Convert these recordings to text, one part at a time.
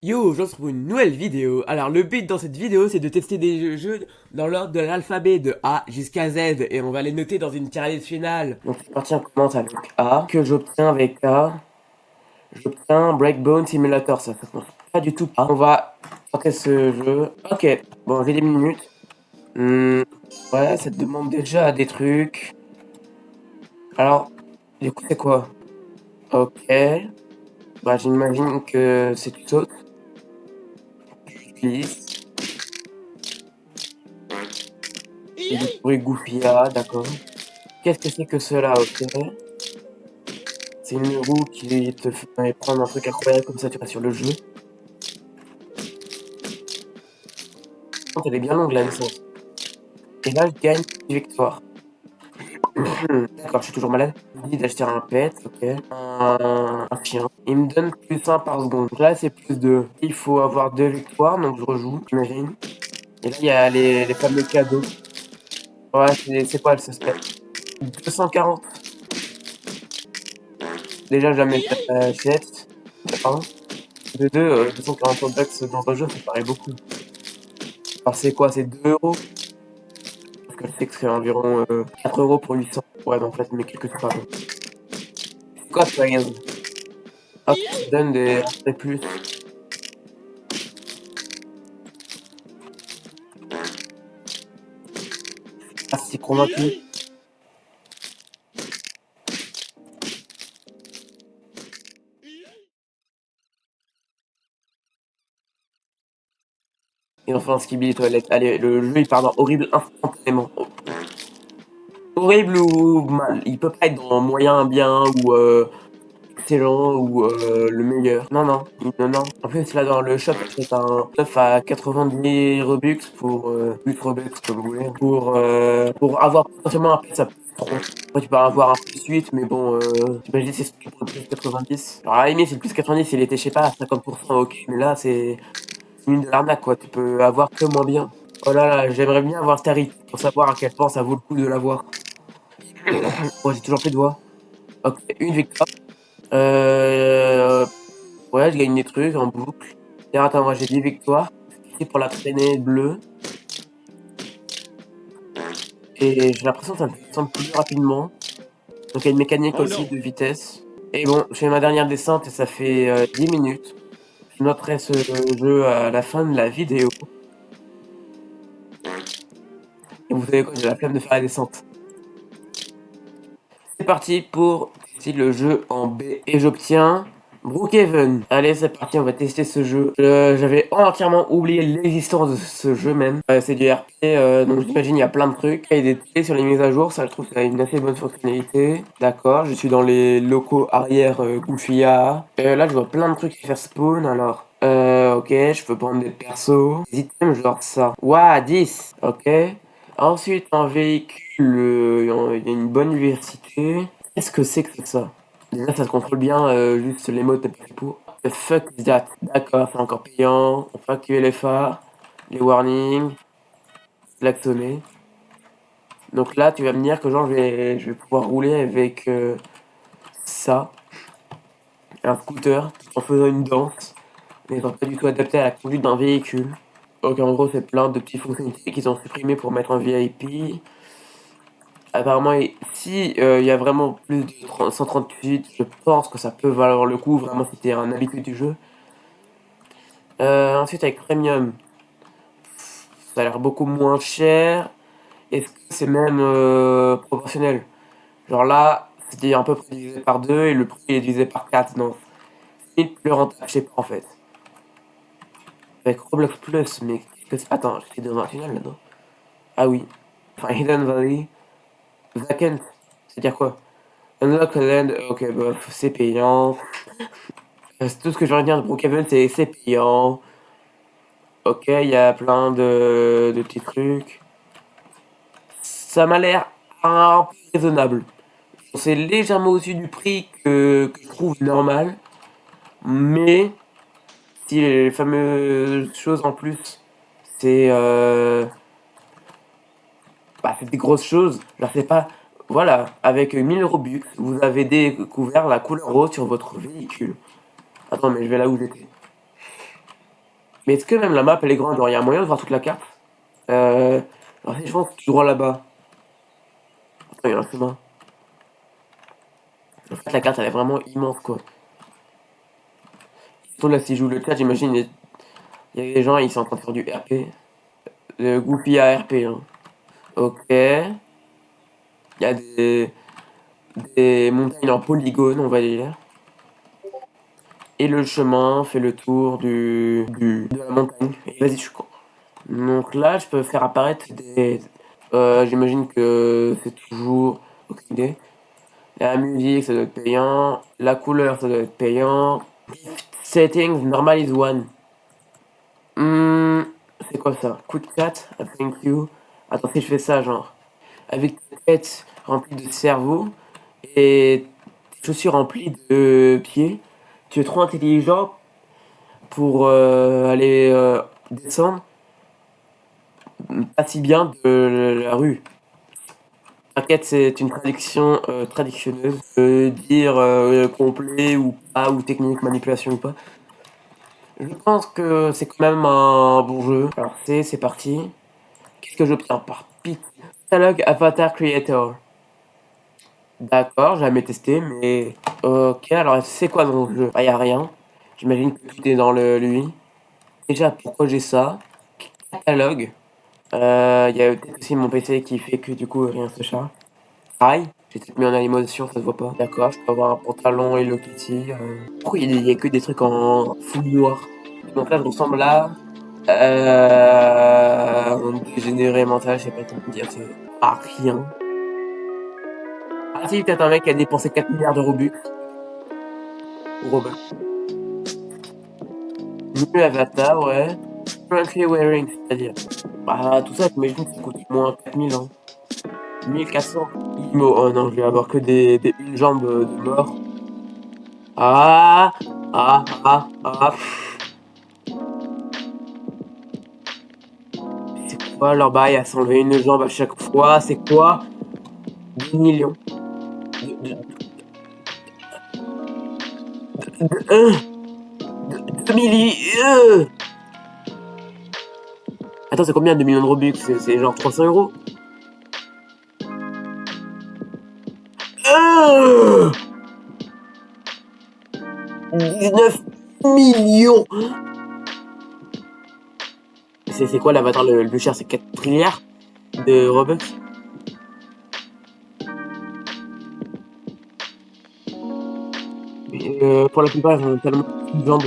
Yo, je retrouve une nouvelle vidéo. Alors le but dans cette vidéo c'est de tester des jeux dans l'ordre de l'alphabet de A jusqu'à Z et on va les noter dans une tier list finale. Donc c'est parti, on commence avec A. Que j'obtiens avec A? J'obtiens Breakbone Simulator, ça ne pas du tout pas. On va tenter ce jeu. Ok, bon j'ai des minutes. Ouais, ça te demande déjà des trucs. Alors, du coup c'est quoi? Ok. Bah j'imagine que c'est tu sautes. Please. Et du bruit Goofy A, d'accord. Qu'est-ce que c'est que cela, ok? C'est une roue qui te fait prendre un truc incroyable comme ça, tu vas sur le jeu. Elle est bien longue la licence. Et là, je gagne une victoire. D'accord, je suis toujours malade. Il me dit d'acheter un pet, ok. Un chien. Il me donne plus 1 par seconde. Donc là, c'est plus 2. Il faut avoir 2 victoires, donc je rejoue, j'imagine. Et là, il y a les fameux cadeaux. Ouais, c'est quoi le suspect? 240. Déjà, jamais j'achète. Pardon. De 2, 240 bucks dans un jeu, ça paraît beaucoup. Alors c'est quoi? C'est 2 euros? Parce que je sais que c'est environ 4 euros pour 800. Ouais, donc là, tu mets quelques trucs par exemple. C'est quoi ce magasin? Hop, ça te donne des plus. Ah, c'est convaincu. Et enfin, skibidi les toilettes. Allez, le jeu il part dans horrible instantanément. Horrible ou mal. Il peut pas être dans moyen, bien ou excellent ou le meilleur. Non, non, non, non. En plus, là dans le shop, c'est un 9 à 90 Robux pour 8 Robux comme vous voulez. Pour avoir potentiellement un pet, ça peut être trop. Après, tu peux avoir un plus 8, mais bon, j'imagine c'est pour le plus 90. Alors à la limite, si le plus 90 il était, je sais pas, à 50%, ok. Mais là, c'est une de l'arnaque quoi. Tu peux avoir que moins bien. Oh là là, j'aimerais bien avoir Starry pour savoir à quel point ça vaut le coup de l'avoir. Oh, j'ai toujours plus de voix. Ok, une victoire. Ouais, je gagne des trucs en boucle. Et attends, moi j'ai 10 victoires. C'est pour la traînée bleue. Et j'ai l'impression que ça me descend plus rapidement. Donc il y a une mécanique aussi de vitesse. Et bon, je fais ma dernière descente et ça fait 10 minutes. Je noterai ce jeu à la fin de la vidéo. Et vous savez quoi, j'ai la flemme de faire la descente. C'est parti pour tester le jeu en B. Et j'obtiens Brookhaven. Allez, c'est parti, on va tester ce jeu. J'avais entièrement oublié l'existence de ce jeu même. C'est du RP, donc j'imagine il y a plein de trucs. Il y a des clés sur les mises à jour, ça je trouve que ça a une assez bonne fonctionnalité. D'accord, je suis dans les locaux arrière Goofia. Là je vois plein de trucs qui faire spawn alors. Ok, je peux prendre des persos. Des items genre ça. Waouh, 10. Ok. Ensuite, un véhicule, il y a une bonne diversité. Qu'est-ce que c'est que ça? Déjà, ça se contrôle bien, juste les mots n'est pas fait pour. The fuck is that? D'accord, c'est encore payant. On peut activer les phares, les warnings, klaxonner. Donc là, tu vas me dire que genre, je vais pouvoir rouler avec ça, un scooter, en faisant une danse, mais pas du tout adapté à la conduite d'un véhicule. Ok, en gros, c'est plein de petites fonctionnalités qu'ils ont supprimées pour mettre un VIP. Apparemment, si il y a vraiment plus de 138, je pense que ça peut valoir le coup, vraiment si t'es un habitué du jeu. Ensuite, avec Premium, ça a l'air beaucoup moins cher. Est-ce que c'est même proportionnel? Genre là, c'était un peu divisé par 2 et le prix est divisé par 4, non. C'est plus rentable, je sais pas en fait. Avec Roblox Plus, mais qu'est-ce que c'est? Attends, j'étais dans un tunnel là-dedans. Ah oui. Enfin, Hidden Valley. Vacant, c'est-à-dire quoi? Unlock a land, ok, bah, c'est payant. C'est tout ce que je retiens de Brookhaven, c'est payant. Ok, il y a plein de petits trucs. Ça m'a l'air un peu raisonnable. C'est légèrement au-dessus du prix que je trouve normal. Mais si les fameuses choses en plus, c'est c'est des grosses choses. Je sais pas. Voilà, avec 1000 Robux, vous avez découvert la couleur rose sur votre véhicule. Attends, mais je vais là où j'étais. Mais est-ce que même la map elle est grande? Genre, il y a un moyen de voir toute la carte? Alors, si je pense tout droit là-bas. Attends, il y a un chemin. En fait, la carte elle est vraiment immense quoi. Surtout là, si je joue le chat, j'imagine, il y a des gens, ils sont en train de faire du RP. Goofy ARP, hein. Ok. Il y a des montagnes en polygone, on va dire. Et le chemin fait le tour de la montagne. Et vas-y, je suis con. Donc là, je peux faire apparaître des. J'imagine que c'est toujours. Aucune idée. La musique, ça doit être payant. La couleur, ça doit être payant. Settings, normal is one. Hmm, c'est quoi ça? Quick chat, thank you. Attends, si je fais ça, genre. Avec ta tête remplie de cerveau et tes chaussures remplies de pieds, tu es trop intelligent pour aller descendre pas si bien de la rue. T'inquiète, c'est une traduction traditionneuse. Dire complet ou pas, ou technique, manipulation ou pas. Je pense que c'est quand même un bon jeu. Alors c'est parti. Qu'est-ce que j'obtiens par pic? Catalogue Avatar Creator. D'accord, j'ai jamais testé, mais... Ok, alors c'est quoi dans le jeu? Bah, y a rien. J'imagine que tout est dans lui. Déjà, pourquoi j'ai ça? Catalogue. Y a peut-être aussi mon PC qui fait que du coup rien se charge. Aïe, j'ai peut-être mis en animation, ça se voit pas. D'accord, je peux avoir un pantalon Hello Kitty. Pourquoi il y a que des trucs en full noir? Donc là, je ressemble là. Un dégénéré mental, je sais pas comment dire, c'est à rien. Ah si, peut-être un mec qui a dépensé 4 milliards de Robux. Robux. New avatar, ouais. Currently wearing, c'est-à-dire. Bah, tout ça, j'imagine que ça coûte moins 4000 ans. 1400. Imo, oh non, je vais avoir que une jambe de mort. Ah, ah, ah, ah. C'est quoi leur bail à s'enlever une jambe à chaque fois? C'est quoi? 10 millions. De, de, de 2 millions. Attends, c'est combien 2 millions de Robux? C'est genre 300 euros? 19 millions! C'est quoi l'avatar le plus cher? C'est 4 trilliards de Robux? Pour la plupart, ils ont tellement de gens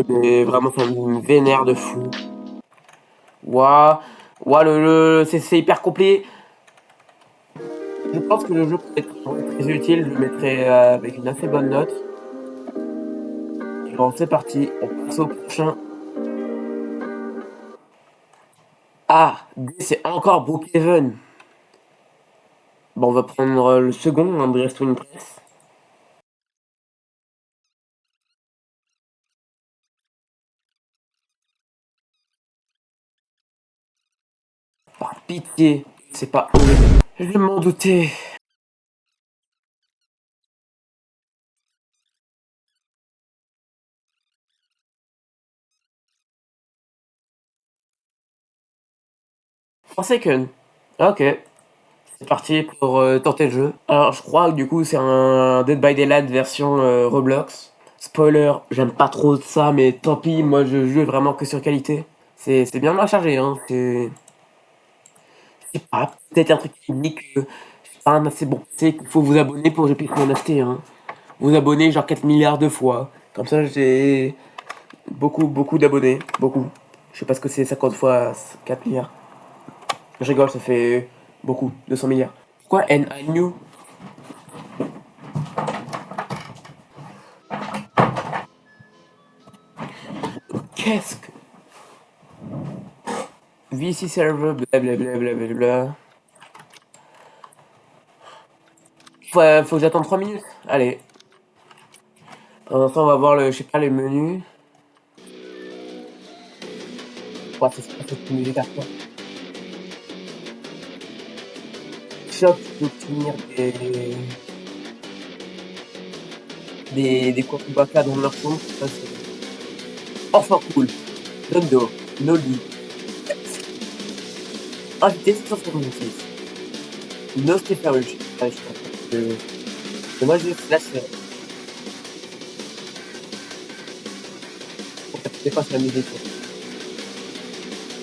mais vraiment, ça me vénère de fou. Waouh, waouh, c'est hyper complet. Je pense que le jeu peut être très utile. Je le mettrai avec une assez bonne note. Et bon, c'est parti. On passe au prochain. Ah, c'est encore Brookhaven. Bon, on va prendre le second, un Brest Twin Press. Par pitié, c'est pas horrible. Je m'en doutais. Forsaken. Ok, c'est parti pour tenter le jeu. Alors, je crois que du coup, c'est un Dead by Daylight version Roblox. Spoiler, j'aime pas trop ça, mais tant pis, moi je joue vraiment que sur qualité. C'est bien mal chargé, hein. C'est pas peut-être un truc qui dit que c'est pas un assez bon PC, qu'il faut vous abonner pour que je puisse m'en acheter, hein. Vous abonner genre 4 milliards de fois. Comme ça, j'ai beaucoup d'abonnés. Beaucoup. Je sais pas ce que c'est 50 fois 4 milliards. Je rigole, ça fait beaucoup. 200 milliards. Pourquoi New? Qu'est-ce que... VC server, blablabla. Faut que j'attende 3 minutes. Allez. Pour l'instant, on va voir le, je sais pas, les menus. Ouais, c'est pas cette musique à quoi. Shop, tu peux obtenir des Kokubaka dans leur compte. Ça, c'est enfin cool. Dondo, Noli, invité 756, Nostéphorus. Ah, je pense que moi, je slash. C'est pas sur la musique.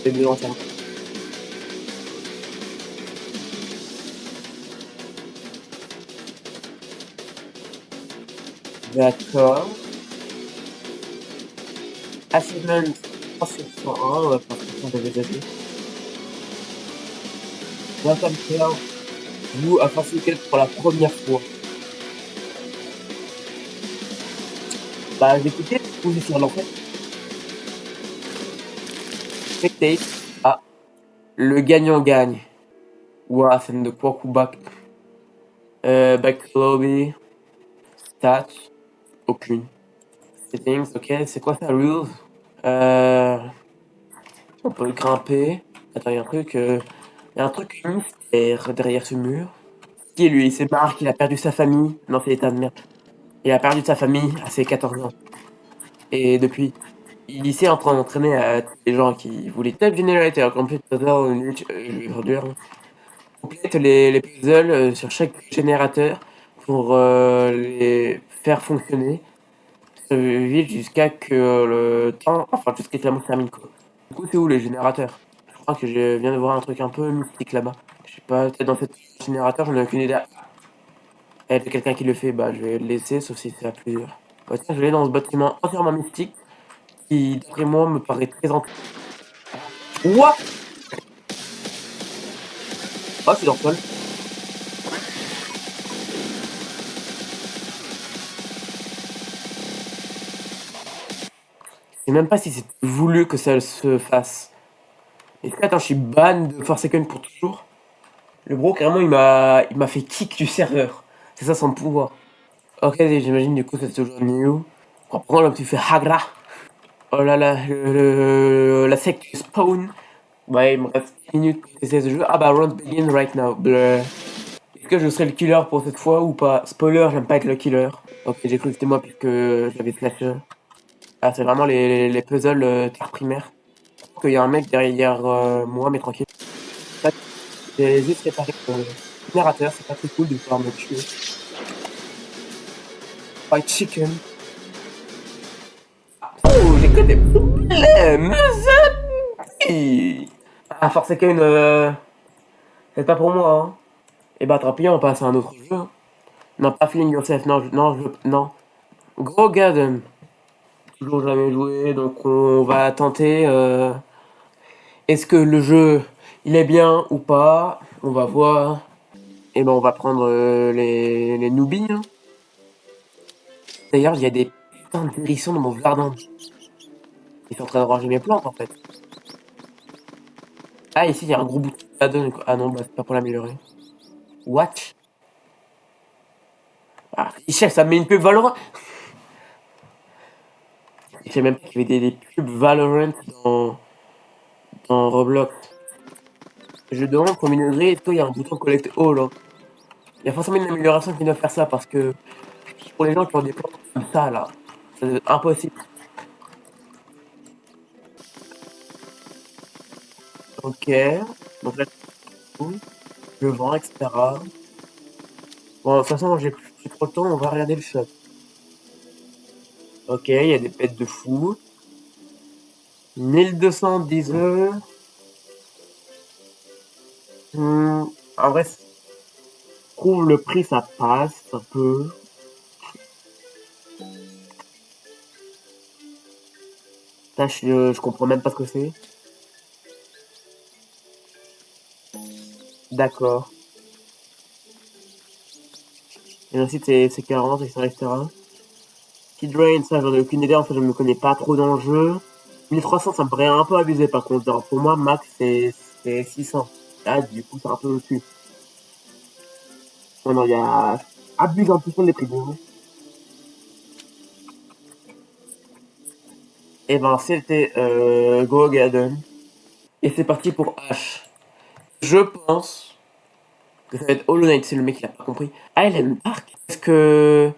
C'est de l'entièrement. D'accord. Achievement 3/101, parce que j'avais déjà vu. Welcome Cloud, vous à Forsaken pour la première fois. Bah, j'ai écouté, vous sur l'enfer. Spectate. Ah, le gagnant gagne. Ouah, scène de Kwakuback. Back lobby. Stats. Aucune. Settings, ok. C'est quoi ça, rules? On peut le grimper. Attends, il y a un truc mystère derrière ce mur. Qui est lui? C'est Marc, il a perdu sa famille. Non, c'est l'état de merde. Il a perdu sa famille à ses 14 ans. Et depuis, il est en train d'entraîner à les gens qui voulaient type generator, complete puzzle, complète les puzzles sur chaque générateur pour les faire fonctionner vite jusqu'à que le temps, enfin jusqu'à que la montre termine quoi. Du coup, c'est où les générateurs? Je crois que je viens de voir un truc un peu mystique là-bas. Je sais pas, peut-être dans cet générateur, j'en ai aucune idée. Il y a quelqu'un qui le fait, bah je vais le laisser, sauf si c'est à plusieurs. Bah, tiens, je vais aller dans ce bâtiment entièrement mystique qui, d'après moi, me paraît très What? Oh, c'est dans le sol. Je sais même pas si c'est voulu que ça se fasse. Est-ce que, attends, je suis ban de Forsaken pour toujours? Le bro, carrément, il m'a fait kick du serveur. C'est ça son pouvoir. Ok, j'imagine, du coup, c'est toujours new. On prend là, tu fais Hagra. Oh là là, la secte spawn. Ouais, il me reste 10 minutes pour essayer ce jeu. Ah bah, round begin right now. Bleu. Est-ce que je serai le killer pour cette fois ou pas? Spoiler, j'aime pas être le killer. Ok, j'ai cru que c'était moi puisque j'avais slasher. Ah, c'est vraiment les puzzles terre primaire. Qu'il y a un mec derrière moi, mais tranquille. J'ai juste réparé le générateur, c'est pas très cool de pouvoir me tuer. Fried chicken. Oh, j'ai que des problèmes, Zati. Ah, Forsaken, c'est pas pour moi, hein. Et bah, tant pis, on passe à un autre jeu. Non, pas Feeling Yourself, non. Gros Garden. Toujours jamais joué, donc on va tenter. Est-ce que le jeu, il est bien ou pas? On va voir. Et ben, on va prendre les newbies, hein. D'ailleurs, il y a des putains de hérissons dans mon jardin. Ils sont en train de ranger mes plantes, en fait. Ah, ici, il y a un gros bout de Garden. Ah non, bah, c'est pas pour l'améliorer. Watch. Ah, chef, ça me met une pub Valorant. Je sais même pas qu'il y avait des pubs Valorant dans Roblox. Je demande pour minerai, est-ce qu'il y a un bouton Collect All, hein. Il y a forcément une amélioration qui doit faire ça parce que pour les gens qui ont des plantes comme ça, là, c'est impossible. Ok. Donc là, je vends, etc. Bon, de toute façon, j'ai plus trop le temps, on va regarder le shop. Ok, il y a des pets de fou. 1210 heures. En vrai, je trouve le prix, ça passe un peu. Là, je comprends même pas ce que c'est. D'accord. Et ensuite, c'est 40, etc., etc. Speed Rain, ça, j'en ai aucune idée. En fait, je me connais pas trop dans le jeu. 1300, ça me paraît un peu abusé, par contre. Alors, pour moi, max, c'est 600. Là, du coup, c'est un peu au-dessus. Non, non, il y a... Abuse un peu sur les prix de jeu. Et ben, c'était Go Garden. Et c'est parti pour H. Je pense que ça va être Hollow Knight, c'est le mec qui a pas compris. Ah, elle aime Ark. Est-ce que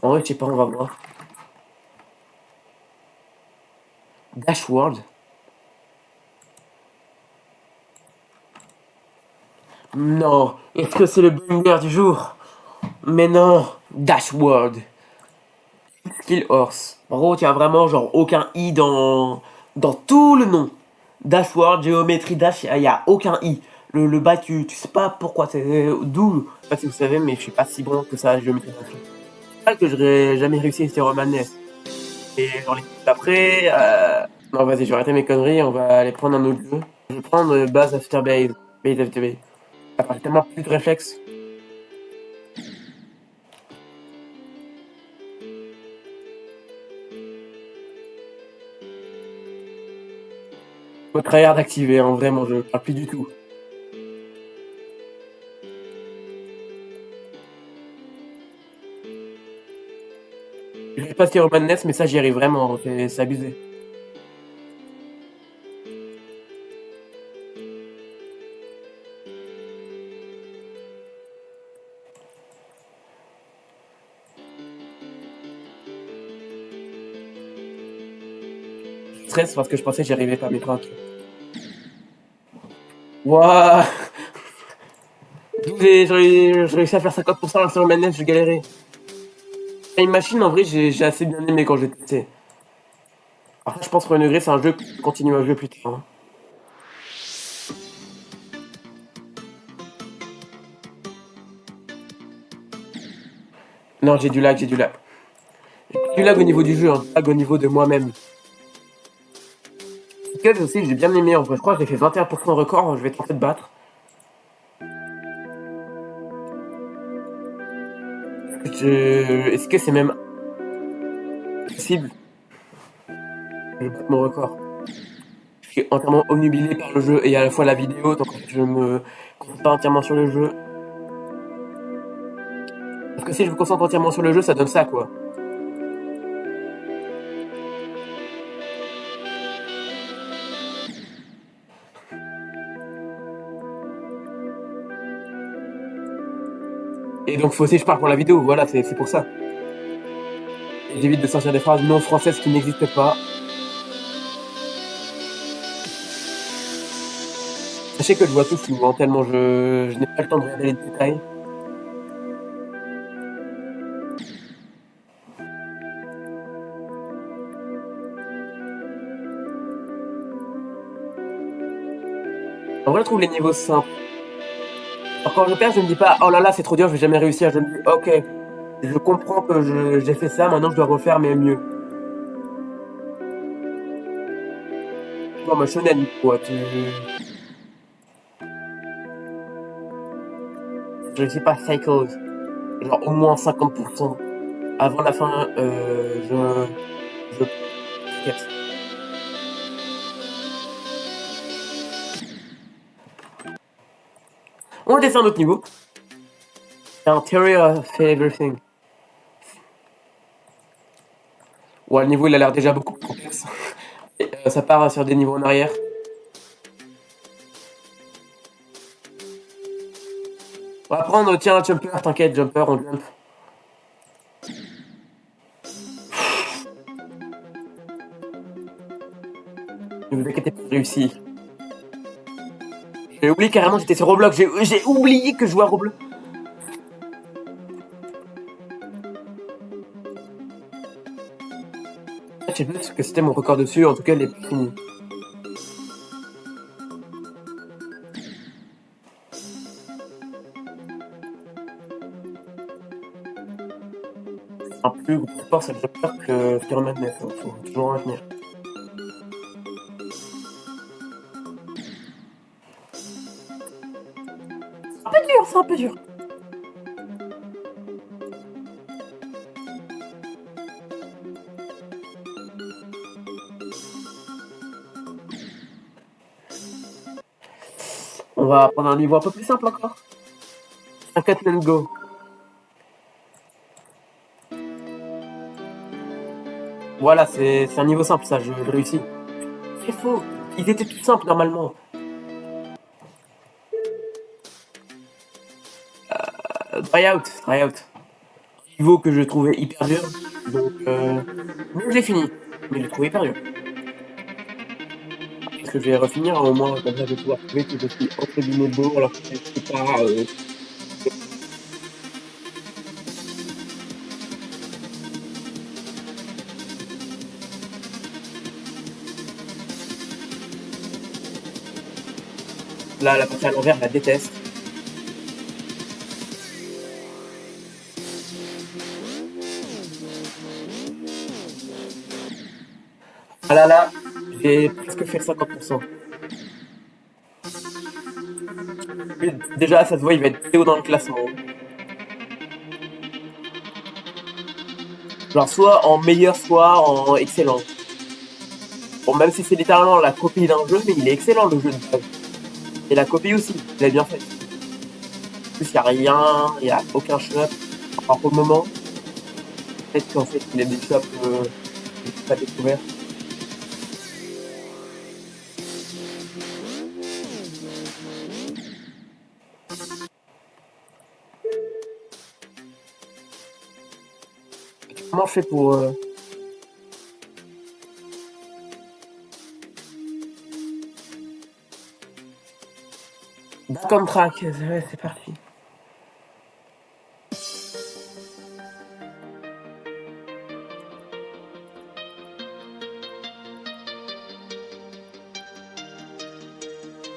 En vrai, je sais pas, on va voir. Dash World. Non, est-ce que c'est le banger du jour? Mais non, Dash World. Skill Horse. En gros, tu as vraiment genre aucun i dans tout le nom. Dash World, géométrie Dash, il n'y a aucun i. Le bas, tu sais pas pourquoi, c'est d'où. Je sais pas si vous savez, mais je suis pas si bon que ça à géométrie Dash. C'est pas que j'aurais jamais réussi sur Roman Ness. Et dans l'équipe d'après, non, vas-y, je vais arrêter mes conneries, on va aller prendre un autre jeu. Je vais prendre Base After Base. Base After Base. Ça paraît tellement plus de réflexes. Faut tryhard activé, hein, vraiment, je parle plus du tout. Je vais pas sur Roman Ness, mais ça, j'y arrive vraiment, c'est abusé. Je stresse parce que je pensais que j'y arrivais pas, mais tranquille. Wouah. J'ai réussi à faire 50% sur Roman Ness, je galérais. Time Machine, en vrai, j'ai assez bien aimé quand j'ai testé. Après, je pense que Renegade, c'est un jeu que je continue à jouer plus tard, hein. Non, j'ai du lag, j'ai du lag. J'ai du lag au niveau du jeu, hein, lag au niveau de moi-même. Skills aussi, j'ai bien aimé en vrai. Je crois que j'ai fait 21% de record, je vais tenter de battre. Est-ce que c'est même possible de battre mon record? Je suis entièrement omnubilé par le jeu et à la fois la vidéo, donc je me concentre pas entièrement sur le jeu. Parce que si je me concentre entièrement sur le jeu, ça donne ça, quoi. Et donc faut aussi que je parle pour la vidéo, voilà, c'est pour ça. Et j'évite de sortir des phrases non françaises qui n'existent pas. Sachez que je vois tout souvent, tellement je n'ai pas le temps de regarder les détails. En vrai, je trouve les niveaux simples. Alors quand je perds, je me dis pas, oh là là, c'est trop dur, je vais jamais réussir. Je me dis, ok, je comprends que j'ai fait ça, maintenant je dois refaire, mais mieux. Comme un shonen, quoi. Je réussis pas Cycles, genre au moins 50%. Avant la fin, je skip. On va tester un autre niveau. C'est un Theory of Everything. Ouais, le niveau il a l'air déjà beaucoup plus complexe. Et, ça part sur des niveaux en arrière. On va prendre, tiens, un jumper, t'inquiète, jumper, on jump. Ne vous inquiétez pas, j'ai réussi. J'ai oublié carrément, j'étais sur Roblox, j'ai oublié que je jouais à Roblox. Je sais plus ce que c'était mon record dessus, en tout cas, il est fini. Un plus gros sport, c'est le jumper que Spider-Man Net, faut toujours en retenir. C'est un peu dur, c'est un peu dur. On va prendre un niveau un peu plus simple encore. Un cut and go. Voilà, c'est un niveau simple, ça, je réussis. C'est faux. Ils étaient tout simples normalement. Try out, try out. niveau que je trouvais hyper dur. Donc, mais je l'ai fini. Mais je l'ai trouvé hyper dur. Parce que je vais refinir au moins, comme ça je vais pouvoir prouver que je suis entre guillemets beau alors que je suis pas. Là, la partie à l'envers, je la déteste. Ah là, j'ai presque fait 50%. Déjà, ça se voit, il va être très haut dans le classement. Genre, soit en meilleur, soit en excellent. Bon, même si c'est littéralement la copie d'un jeu, mais il est excellent le jeu de base. Et la copie aussi, il est bien faite. En plus, il n'y a rien, il n'y a aucun shop. Enfin, pour le moment, peut-être qu'en fait, il y a des shops pas découverts. Comment je fais pour. Back on track, ouais, c'est parti.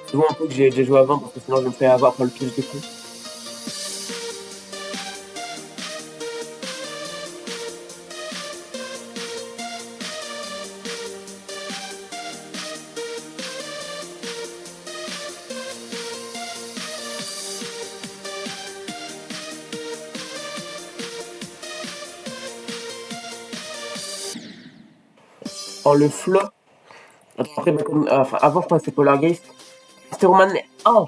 C'est bon un peu que j'ai joué avant parce que sinon je me fais avoir par le touche de coup. Oh, le flop. Après, enfin, avant, je crois que c'est Polargeist. C'était Roman. Oh!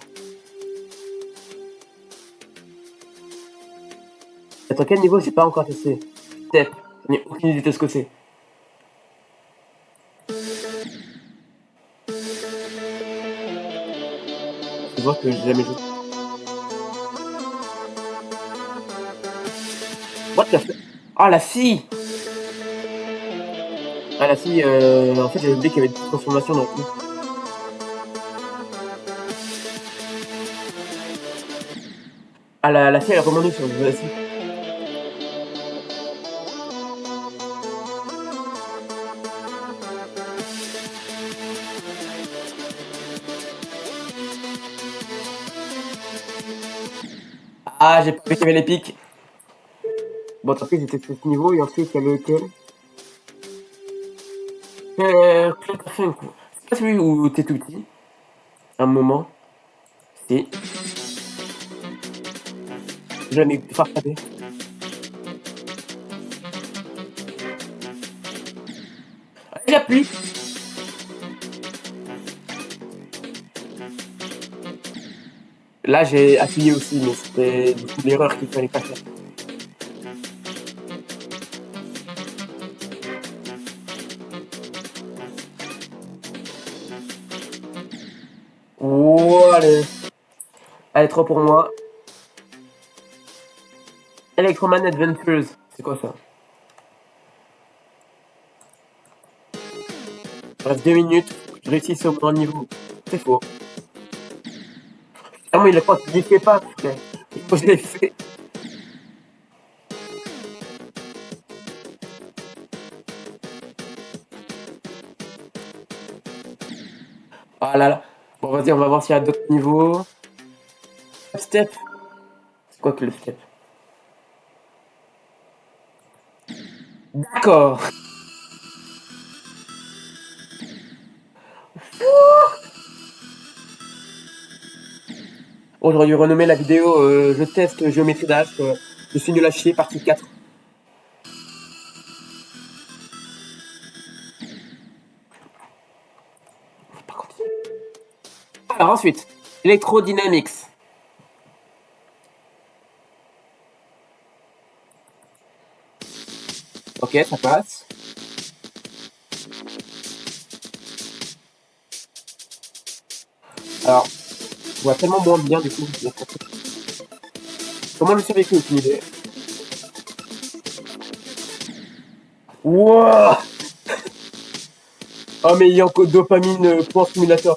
Attends, quel niveau j'ai pas encore testé? Step. Je n'ai aucune idée de ce que c'est. Je vois que j'ai jamais joué. What the fuck? Ah, la scie! Ah, la scie, en fait, j'avais oublié qu'il y avait des transformations dans le coup. Ah, la scie, elle est recommandée sur le jeu, la scie. Ah, j'ai pas vu qu'il y avait les pics. Bon, tant pis, j'étais sur ce niveau et ensuite, il y avait lequel? Clank quoi. C'est pas celui où t'es tout petit. Un moment. Si. Jamais farfadé. J'appuie. Là, j'ai appuyé aussi, mais c'était du coup l'erreur qu'il fallait pas faire. Oh, allez. Allez, 3 pour moi. Electroman Adventures. C'est quoi ça? Il reste 2 minutes. Je réussis au grand niveau. C'est faux. Ah, moi, il a pas, il fait pas, putain. Il faut que je l'ai fait. Ah là là. Bon, vas-y, on va voir s'il y a d'autres niveaux. Step. C'est quoi que le step? D'accord. Oh, j'aurais dû renommer la vidéo Je teste géométrie d'âge. Je suis nul à chier, partie 4. Par contre. Alors ensuite, Electrodynamics. Ok, ça passe. Alors, je vois tellement moins bien du coup. Comment le survécu, aucune idée. Wouah. Oh mais il y a encore dopamine point simulateur.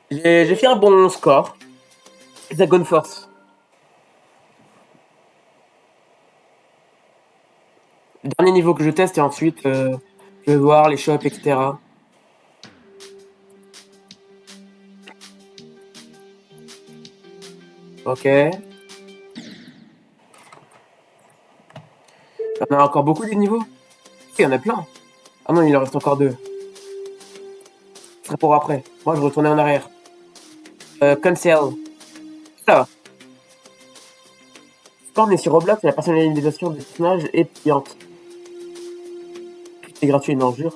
J'ai fait un bon score. Hexagon Force. Dernier niveau que je teste et ensuite je vais voir les shops, etc. Ok. Il y en a encore beaucoup des niveaux. Il y en a plein. Ah non, il en reste encore 2. Ce serait pour après. Moi, je retournais en arrière. Cancel. Là. Quand on est sur Roblox, la personnalisation des personnages est payante. C'est gratuit, non, je jure.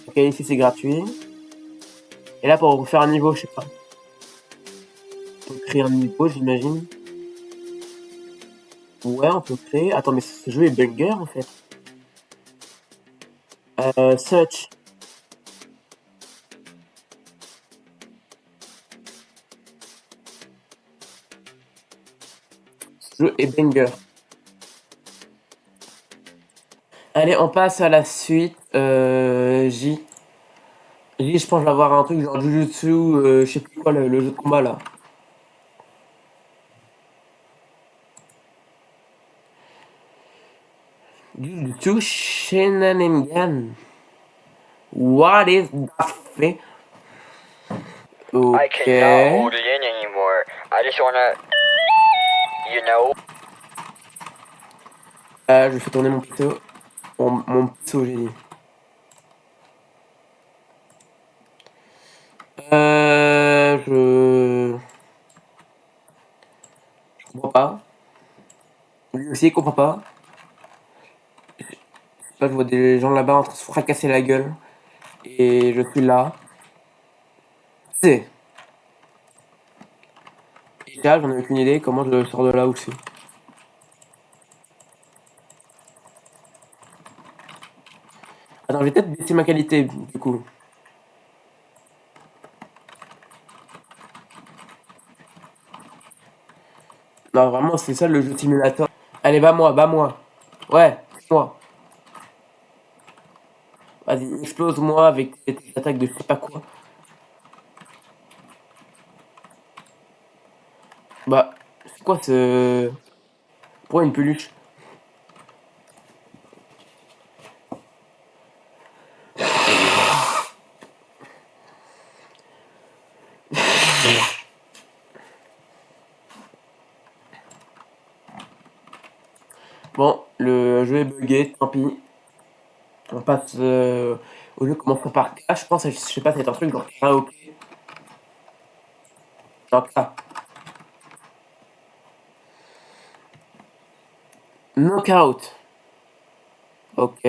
Ok, ici c'est gratuit. Et là, pour faire un niveau, je sais pas. On peut créer un niveau, j'imagine. Ouais, on peut créer. Attends, mais ce jeu est banger en fait. Search. Ce jeu est banger. Allez, on passe à la suite. J. J, je pense que je vais avoir un truc genre Jujutsu, je sais plus quoi, le jeu de combat là. Jujutsu Shenanigans. What is that thing? I cannot hold Ok. it in anymore. I just wanna, you know. Je fais tourner mon pito. Mon pito, j'ai dit. Je. Je comprends pas. Lui aussi, il comprend pas. Là, je vois des gens là-bas en train de se fracasser la gueule. Et je suis là. C'est. Et là, j'en ai aucune idée comment je sors de là aussi. Attends, je vais peut-être baisser ma qualité, du coup. Non, vraiment, c'est ça le jeu simulator. Allez, bats-moi, bats-moi. Ouais, moi. Vas-y, explose-moi avec tes attaques de je sais pas quoi. Bah, c'est quoi ce. Pourquoi une peluche? Bon, le jeu est bugué, tant pis. On passe au jeu commençant par K. Je pense, je sais pas, c'est un truc genre karaoké. Genre K. Knockout. Ok.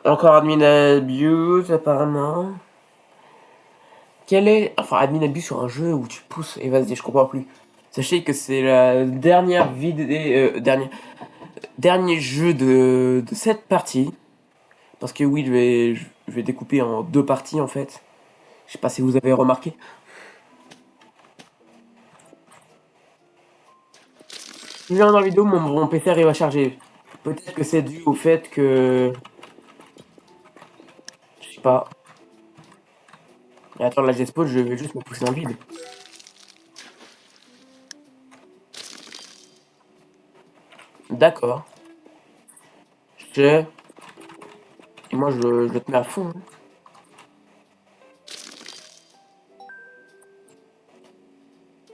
Encore admin abuse, apparemment. Quel est. Enfin, admin abuse sur un jeu où tu pousses. Et vas-y, je comprends plus. Sachez que c'est la dernière vidéo. Dernier jeu de cette partie. Parce que oui, je vais découper en 2 parties en fait. Je sais pas si vous avez remarqué. Si je viens dans la vidéo, mon PC arrive à charger. Peut-être que c'est dû au fait que. Je sais pas. Et attends, là j'ai spawn, je vais juste me pousser dans le vide. D'accord. Je. Et moi je te mets à fond. Hein.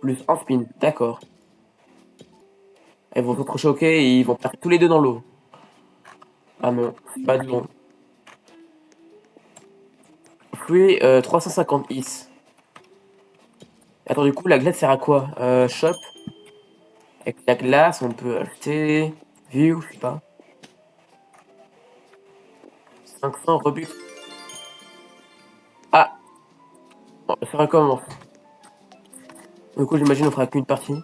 Plus un spin. D'accord. Ils vont s'entrechoquer et ils vont perdre tous les deux dans l'eau. Ah non, pas de bon. Fruit 350 is. Attends, du coup, la glace sert à quoi Shop. Avec la glace, on peut acheter. View, je sais pas. 500 rebut. Ah, bon, ça recommence. Du coup, j'imagine on fera qu'une partie.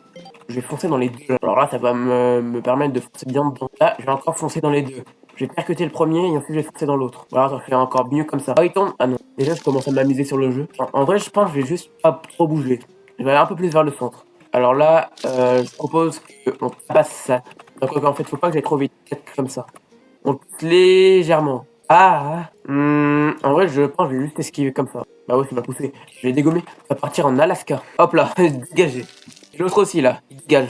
Je vais foncer dans les deux. Alors là, ça va me permettre de foncer bien dedans. Là, je vais encore foncer dans les deux. Je vais percuter le premier et ensuite je vais foncer dans l'autre. Voilà, ça fait encore mieux comme ça. Oh, il tombe. Ah non. Déjà, je commence à m'amuser sur le jeu. En vrai, je pense que je vais juste pas trop bouger. Je vais aller un peu plus vers le centre. Alors là, je propose qu'on passe ça. Donc en fait, faut pas que j'aille trop vite. Comme ça. On pousse légèrement. En vrai, je pense que je vais juste esquiver comme ça. Bah ouais, c'est pas poussé. Je vais dégommer. Ça va partir en Alaska. Hop là, dégagé. Et l'autre aussi là, il dégage.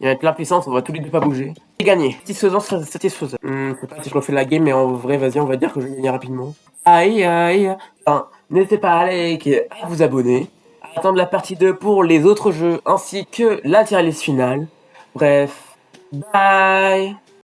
Il va être plein puissance, on va tous les deux pas bouger. J'ai gagné. Satisfaisant, satisfaisant. Je sais pas si je refais la game, mais en vrai, vas-y, on va dire que je vais gagner rapidement. Aïe, aïe. Enfin, n'hésitez pas à liker, à vous abonner, à attendre la partie 2 pour les autres jeux, ainsi que la tier list finale. Bref, bye.